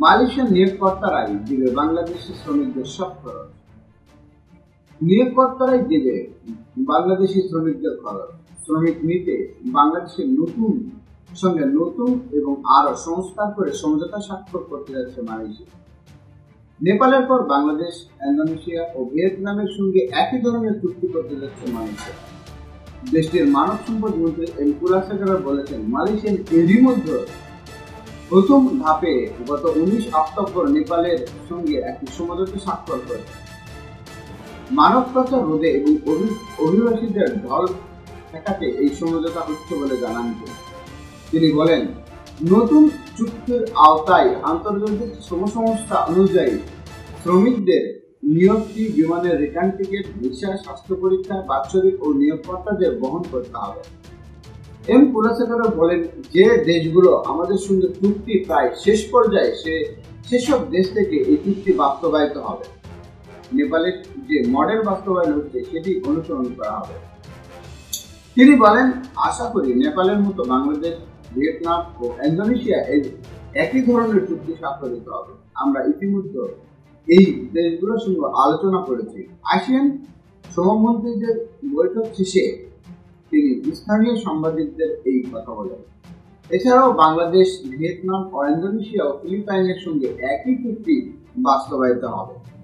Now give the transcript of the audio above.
মালয়েশিয়ার নিয়োগকর্তারাই দিবে বাংলাদেশি শ্রমিকদের সব খরচ। নিয়োগকর্তারাই দিবে বাংলাদেশি শ্রমিকদের খরচ। শ্রমিক নিতে বাংলাদেশের সঙ্গে নতুন এবং আরো সংস্কার করে সমঝোতা স্বাক্ষর করতে যাচ্ছে মালয়েশিয়া। নেপালের পর বাংলাদেশ, ইন্দোনেশিয়া ও ভিয়েতনামের সঙ্গে একই ধরনের চুক্তি করতে যাচ্ছে মালয়েশিয়া। দেশটির মানব সম্পদ মন্ত্রী এম কুলাসেকারা বলেছেন, মালয়েশিয়া এরই মধ্যে প্রথম ধাপে গত 19 অক্টোবর নেপালের সঙ্গে একটি সমঝোতা স্বাক্ষর করেছে। মানব পাচার রোধে এবং অভিবাসীদের ঢল ঠেকাতে এই সমঝোতা হচ্ছে বলে জানান তিনি। বলেন, নতুন চুক্তির আওতায় আন্তর্জাতিক শ্রম সংস্থা অনুযায়ী শ্রমিকদের নিয়োগ ফি, বিমানের রিটার্ন টিকিট, ভিসা, স্বাস্থ্য পরীক্ষা, বাৎসরিক ও নিয়োগকর্তাদের বহন করতে হবে। এম কুলাসেকারা বলেন, যে দেশগুলো আমাদের সঙ্গে চুক্তি প্রায় শেষ পর্যায়ে সেসব দেশ থেকে এই চুক্তি বাস্তবায়িত হবে। নেপালের যে মডেল বাস্তবায়ন হচ্ছে সেটি অনুসরণ করা হবে। তিনি বলেন, আশা করি নেপালের মতো বাংলাদেশ, ভিয়েতনাম ও ইন্দোনেশিয়া একই ধরনের চুক্তি স্বাক্ষরিত হবে। আমরা ইতিমধ্যে এই দেশগুলোর সঙ্গে আলোচনা করেছি। আসিয়ান শ্রমমন্ত্রীদের বৈঠক শেষে তিনি স্থানীয় সাংবাদিকদের এই কথা বলেন। এছাড়াও বাংলাদেশ, ভিয়েতনাম ও ইন্দোনেশিয়া ও ফিলিপাইনের সঙ্গে একই চুক্তি বাস্তবায়িত হবে।